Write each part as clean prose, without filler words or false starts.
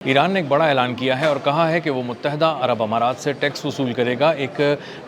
Iran ने एक बड़ा ऐलान किया है और कहा है कि वो मुत्तहदा अरब अमारात से टैक्स वसूल करेगा। एक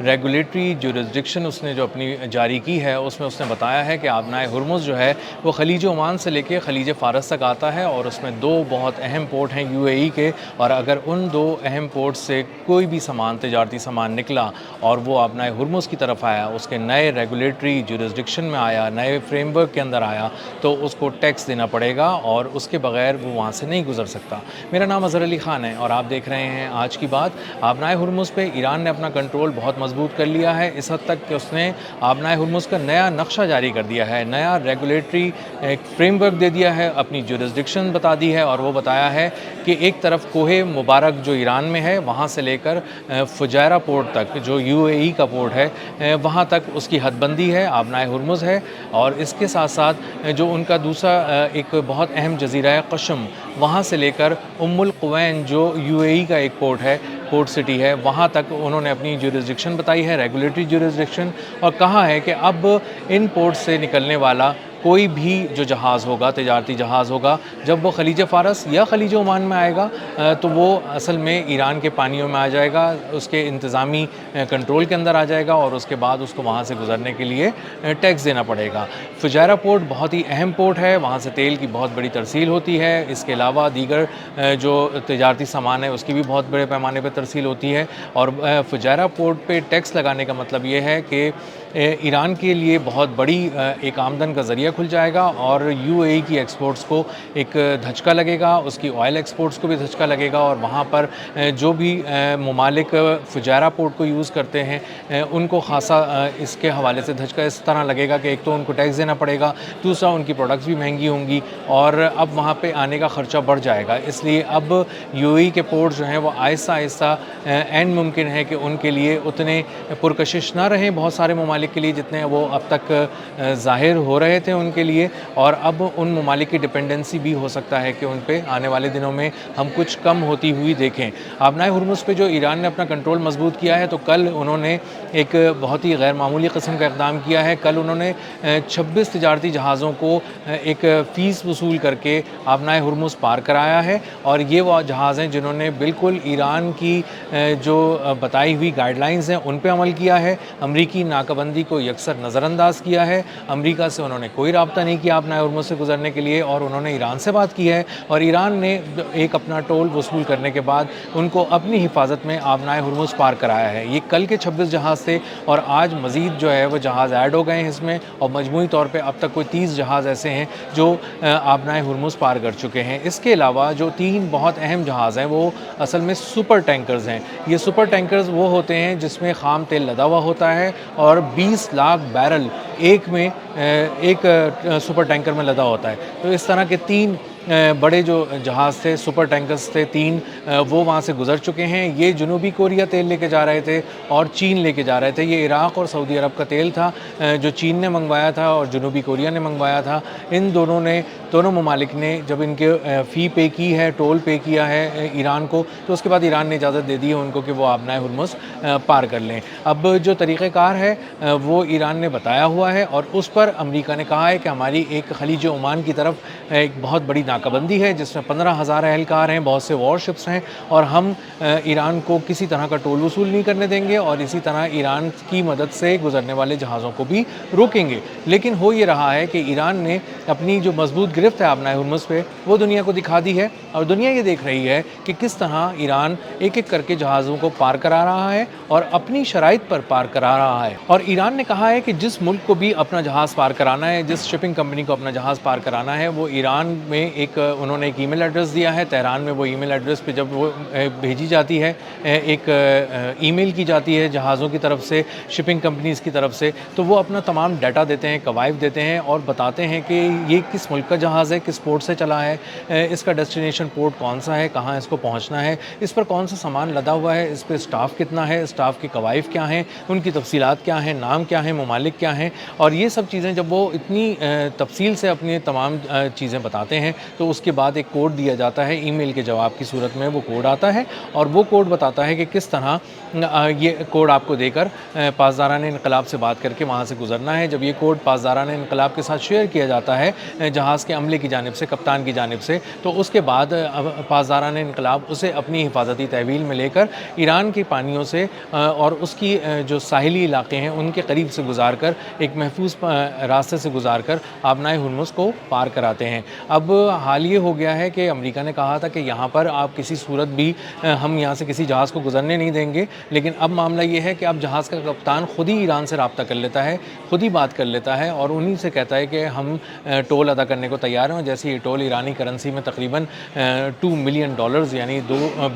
रेगुलेटरी जुरिसडिक्शन उसने जो अपनी जारी की है उसमें उसने बताया है कि आबनाए हुर्मुज़ जो है वो खलीज ओमान से लेके खलीज फ़ारस तक आता है और उसमें दो बहुत अहम पोर्ट हैं यूएई के, और अगर उन दो अहम पोर्ट से कोई भी सामान तजारती सामान निकला और वो आबनाए हुर्मुज़ की तरफ आया, उसके नए रेगुलेटरी जुरिसडिक्शन में आया, नए फ्रेमवर्क के अंदर आया, तो उसको टैक्स देना पड़ेगा और उसके बगैर वो वहाँ से नहीं गुजर सकता। मेरा नाम अज़हर अली ख़ान है और आप देख रहे हैं आज की बात। आबनाए हुर्मुज़ पे ईरान ने अपना कंट्रोल बहुत मजबूत कर लिया है, इस हद तक कि उसने आबनाए हुर्मुज़ का नया नक्शा जारी कर दिया है, नया रेगुलेटरी एक फ्रेमवर्क दे दिया है, अपनी जुरिसडिक्शन बता दी है और वो बताया है कि एक तरफ कोहे मुबारक जो ईरान में है वहाँ से लेकर फुजैरा पोर्ट तक जो यूएई का पोर्ट है वहाँ तक उसकी हदबंदी है, आबनाए हुर्मुज़ है। और इसके साथ साथ जो उनका दूसरा एक बहुत अहम जज़ीरा है कशम, वहाँ से लेकर उम्मुल कुवैन जो यूएई का एक पोर्ट है, पोर्ट सिटी है, वहाँ तक उन्होंने अपनी जुरिसडिक्शन बताई है, रेगुलेटरी जुरिसडिक्शन, और कहा है कि अब इन पोर्ट से निकलने वाला कोई भी जो जहाज़ होगा, तिजारती जहाज़ होगा, जब वो खलीज फ़ारस या खलीज ओमान में आएगा तो वो असल में ईरान के पानियों में आ जाएगा, उसके इंतज़ामी कंट्रोल के अंदर आ जाएगा और उसके बाद उसको वहाँ से गुज़रने के लिए टैक्स देना पड़ेगा। फुजैरा पोर्ट बहुत ही अहम पोर्ट है, वहाँ से तेल की बहुत बड़ी तरसील होती है। इसके अलावा दीगर जो तजारती सामान है उसकी भी बहुत बड़े पैमाने पर तरसील होती है। और फुजैरा पोर्ट पे टैक्स लगाने का मतलब ये है कि ईरान के लिए बहुत बड़ी एक आमदन का ज़रिया खुल जाएगा और यूएई की एक्सपोर्ट्स को एक धचका लगेगा, उसकी ऑयल एक्सपोर्ट्स को भी धचका लगेगा। और वहाँ पर जो भी ममालिक फुजैरा पोर्ट को यूज़ करते हैं उनको ख़ासा इसके हवाले से धचका इस तरह लगेगा कि एक तो उनको टैक्स देना पड़ेगा, दूसरा उनकी प्रोडक्ट्स भी महंगी होंगी और अब वहाँ पे आने का ख़र्चा बढ़ जाएगा। इसलिए अब यूएई के पोर्ट जो हैं वो आहिस्ता आहिस्ता एंड मुमकिन है कि उनके लिए उतने पुरकशिश ना रहें बहुत सारे ममालिक के लिए जितने वो अब तक ज़ाहिर हो रहे थे उनके लिए, और अब उन ममालिक की डिपेंडेंसी भी हो सकता है कि उन पे आने वाले दिनों में हम कुछ कम होती हुई देखें। आबनाए हुर्मुज़ पे जो ईरान ने अपना कंट्रोल मजबूत किया है, तो कल उन्होंने एक बहुत ही गैर मामूली किस्म का इक़दाम किया है। कल उन्होंने 26 तिजारती जहाज़ों को एक फ़ीस वसूल करके आबनाए हुर्मुज़ पार कराया है, और ये वो जहाज़ हैं जिन्होंने बिल्कुल ईरान की जो बताई हुई गाइडलाइंस हैं उन पे अमल किया है, अमरीकी नाकाबंदी को यकसर नज़रअंदाज किया है, अमरीका से उन्होंने कोई राब्ता नहीं किया आबनाए हुर्मुज़ से गुजरने के लिए, और उन्होंने ईरान से बात की है और ईरान ने एक अपना टोल वसूल करने के बाद उनको अपनी हिफाजत में आबनाए हुर्मुज़ पार कराया है। ये कल के 26 जहाज़ थे और आज मज़ीद जो है वो जहाज़ ऐड हो गए हैं इसमें, और मजमूई तौर पर अब तक कोई 30 जहाज़ ऐसे हैं जो आबनाए हुर्मुज़ पार कर चुके हैं। इसके अलावा जो 3 बहुत अहम जहाज़ हैं वो असल में सुपर टैंकर्स हैं। ये सुपर टैंकर्स वो होते हैं जिसमें ख़ाम तेल लदा हुआ होता है और 20 लाख बैरल एक सुपर टैंकर में लदा होता है। तो इस तरह के 3 बड़े जो जहाज़ थे, सुपर टैंकर्स थे 3, वो वहाँ से गुज़र चुके हैं। ये जनूबी कोरिया तेल लेके जा रहे थे और चीन लेके जा रहे थे। ये इराक़ और सऊदी अरब का तेल था जो चीन ने मंगवाया था और जनूबी कोरिया ने मंगवाया था। इन दोनों ममालिक ने जब इनके फ़ी पे की है, टोल पे किया है ईरान को, तो उसके बाद ईरान ने इजाज़त दे दी है उनको कि वो आबनाए हुर्मुज़ पार कर लें। अब जो तरीक़ेकार है वो ईरान ने बताया हुआ है और उस पर अमेरिका ने कहा है कि हमारी एक खलीज ओमान की तरफ एक बहुत बड़ी नाकाबंदी है जिसमें 15,000 एहलकार हैं, बहुत से वॉरशिप्स हैं, और हम ईरान को किसी तरह का टोल वसूल नहीं करने देंगे और इसी तरह ईरान की मदद से गुजरने वाले जहाज़ों को भी रोकेंगे। लेकिन हो ये रहा है कि ईरान ने अपनी जो मजबूत गिरफ्त है आबनाए हुर्मुज़ पे वो दुनिया को दिखा दी है, और दुनिया ये देख रही है कि किस तरह ईरान एक एक करके जहाज़ों को पार करा रहा है और अपनी शराइत पर पार करा रहा है। और ईरान ने कहा है कि जिस मुल्क को भी अपना जहाज़ पार कराना है, जिस शिपिंग कंपनी को अपना जहाज़ पार कराना है, वो ईरान में उन्होंने एक ईमेल एड्रेस दिया है। तेहरान में वो ईमेल एड्रेस पे जब वो भेजी जाती है, एक ईमेल की जाती है जहाज़ों की तरफ से, शिपिंग कंपनीज़ की तरफ से, तो वो अपना तमाम डाटा देते हैं, कवायद देते हैं और बताते हैं कि ये किस मुल्क का जहाज़ है, किस पोर्ट से चला है, इसका डेस्टिनेशन पोर्ट कौन सा है, कहाँ इसको पहुँचना है, इस पर कौन सा सामान लदा हुआ है, इस पर स्टाफ कितना है, स्टाफ के कवायद क्या हैं, उनकी तफसीलात क्या हैं, नाम क्या हैं, ममालिक क्या हैं। और ये सब चीज़ें जब वो इतनी तफसील से अपनी तमाम चीज़ें बताते हैं تو اس کے بعد ایک کوڈ دیا جاتا ہے، ای میل کے جواب کی صورت میں وہ کوڈ آتا ہے، اور وہ کوڈ بتاتا ہے کہ کس طرح یہ کوڈ آپ کو دے کر پاسداران انقلاب سے بات کر کے وہاں سے گزرنا ہے۔ جب یہ کوڈ پاسداران انقلاب کے ساتھ شیئر کیا جاتا ہے جہاز کے عملے کی جانب سے، کپتان کی جانب سے، تو اس کے بعد پاسداران انقلاب اسے اپنی حفاظتی تحویل میں لے کر ایران کی پانیوں سے اور اس کی جو ساحلی علاقے ہیں ان کے قریب سے گزار کر، ایک محفوظ راستے سے گزار کر آبنائے ہرمز کو پار کراتے ہیں۔ اب حال یہ ہو گیا ہے کہ امریکہ نے کہا تھا کہ یہاں پر آپ کسی صورت بھی ہم یہاں سے کسی جہاز کو گزرنے نہیں دیں گے، لیکن اب معاملہ یہ ہے کہ اب جہاز کا کپتان خود ہی ایران سے رابطہ کر لیتا ہے، خود ہی بات کر لیتا ہے اور انہی سے کہتا ہے کہ ہم ٹول ادا کرنے کو تیار ہیں، اور جیسے یہ ٹول ایرانی کرنسی میں تقریباً $2 ملین یعنی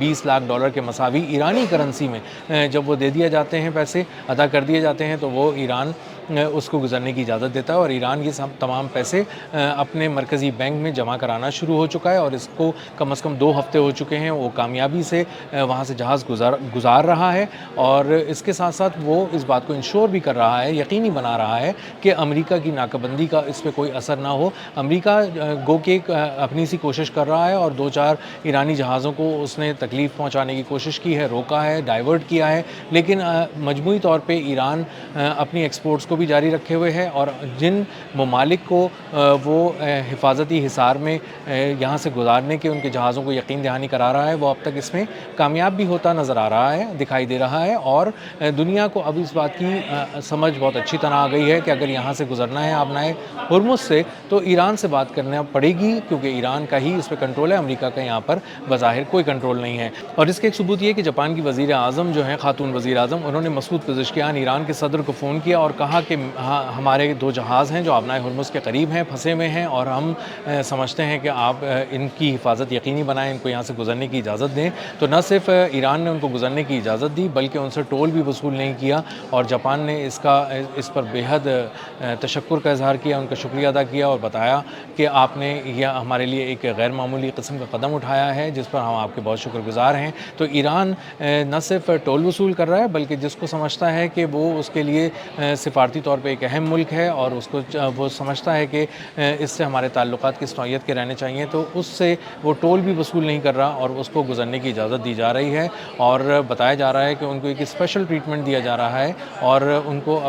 20 لاکھ ڈالر کے مساوی ایرانی کرنسی میں جب وہ دے دیے جاتے ہیں، پیسے ادا کر دیے جاتے ہیں، تو وہ ایران اس کو گزرنے کی اجازت دیتا ہے، اور ایران یہ تمام پیسے اپنے مرکزی بینک میں جمع کرانا شروع ہو چکا ہے، اور اس کو کم از کم 2 ہفتے ہو چکے ہیں وہ کامیابی سے وہاں سے جہاز گزار رہا ہے، اور اس کے ساتھ ساتھ وہ اس بات کو انشور بھی کر رہا ہے، یقینی بنا رہا ہے کہ امریکہ کی ناکابندی کا اس پہ کوئی اثر نہ ہو۔ امریکہ گو کہ اپنی سی کوشش کر رہا ہے، اور 2-4 ایرانی جہازوں کو اس نے تکلیف پہنچانے کی کوشش کی ہے، روکا ہے، ڈائیورٹ کیا ہے، لیکن مجموعی طور پہ ایران اپنی ایکسپورٹس کو بھی جاری رکھے ہوئے ہے، اور جن ممالک کو وہ حفاظتی حصار میں یہاں سے گزارنے کے ان کے جہازوں کو یقین دہانی کرا رہا ہے، وہ اب تک اس میں کامیاب بھی ہوتا نظر آ رہا ہے، دکھائی دے رہا ہے، اور دنیا کو اب اس بات کی سمجھ بہت اچھی طرح آ گئی ہے کہ اگر یہاں سے گزرنا ہے آبنائے ہرمز سے تو ایران سے بات کرنا پڑے گی، کیونکہ ایران کا ہی اس پہ کنٹرول ہے، امریکہ کا یہاں پر بظاہر کوئی کنٹرول نہیں ہے۔ اور اس کے ایک ثبوت یہ کہ جاپان کی وزیر اعظم جو ہیں، خاتون وزیر اعظم، انہوں نے مسعود پزشکیان ایران کے صدر کو فون کیا اور کہا کہ ہمارے 2 جہاز ہیں جو آبنائے ہرمز کے قریب ہیں، پھنسے ہوئے ہیں، اور ہم سمجھتے ہیں کہ آپ ان کی حفاظت یقینی بنائیں، ان کو یہاں سے گزرنے کی اجازت دیں۔ تو نہ صرف ایران نے ان کو گزرنے کی اجازت دی، بلکہ ان سے ٹول بھی وصول نہیں کیا، اور جاپان نے اس پر بے حد تشکر کا اظہار کیا، ان کا شکریہ ادا کیا، اور بتایا کہ آپ نے یہ ہمارے لیے ایک غیر معمولی قسم کا قدم اٹھایا ہے جس پر ہم آپ کے بہت شکر گزار ہیں۔ تو ایران نہ صرف ٹول وصول کر رہا ہے، بلکہ جس کو سمجھتا ہے کہ وہ اس کے لیے سفارتی طور پہ ایک اہم ملک ہے، اور اس کو وہ سمجھتا ہے کہ اس سے ہمارے تعلقات کس نوعیت کے رہنے چاہیے، تو اس سے وہ ٹول بھی وصول نہیں کر رہا، اور اس کو گزرنے کی اجازت دی جا رہی ہے، اور بتایا جا رہا ہے کہ ان کو ایک اسپیشل ٹریٹمنٹ دیا جا رہا ہے، اور ان کو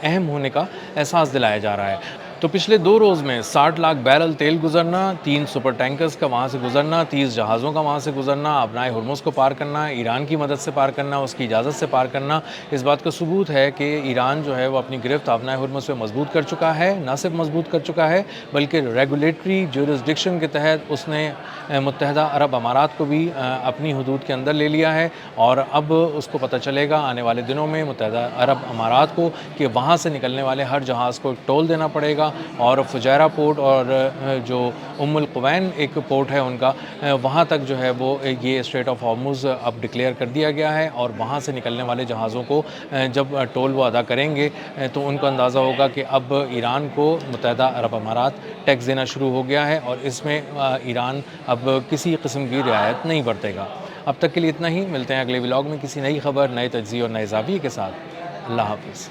اہم ہونے کا احساس دلایا جا رہا ہے۔ تو پچھلے 2 روز میں 60 لاکھ بیرل تیل گزرنا، 3 سپر ٹینکرز کا وہاں سے گزرنا، 30 جہازوں کا وہاں سے گزرنا، آبنائے ہرمز کو پار کرنا، ایران کی مدد سے پار کرنا، اس کی اجازت سے پار کرنا، اس بات کا ثبوت ہے کہ ایران جو ہے وہ اپنی گرفت آبنائے ہرمز پہ مضبوط کر چکا ہے، نہ صرف مضبوط کر چکا ہے بلکہ ریگولیٹری جورسڈکشن کے تحت اس نے متحدہ عرب امارات کو بھی اپنی حدود کے اندر لے لیا ہے، اور اب اس کو پتہ چلے گا آنے والے دنوں میں متحدہ عرب امارات کو کہ وہاں سے نکلنے والے ہر جہاز کو ایک ٹول دینا پڑے گا، اور فجیرہ پورٹ اور جو القوین ایک پورٹ ہے ان کا، وہاں تک جو ہے وہ یہ اسٹریٹ آف ہارمز اب ڈکلیئر کر دیا گیا ہے، اور وہاں سے نکلنے والے جہازوں کو جب ٹول وہ ادا کریں گے تو ان کو اندازہ ہوگا کہ اب ایران کو متحدہ عرب امارات ٹیکس دینا شروع ہو گیا ہے، اور اس میں ایران اب کسی قسم کی رعایت نہیں برتے گا۔ اب تک کے لیے اتنا ہی، ملتے ہیں اگلے ولاگ میں کسی نئی خبر، نئے تجزیے اور نئے زاویے کے ساتھ۔ اللہ حافظ۔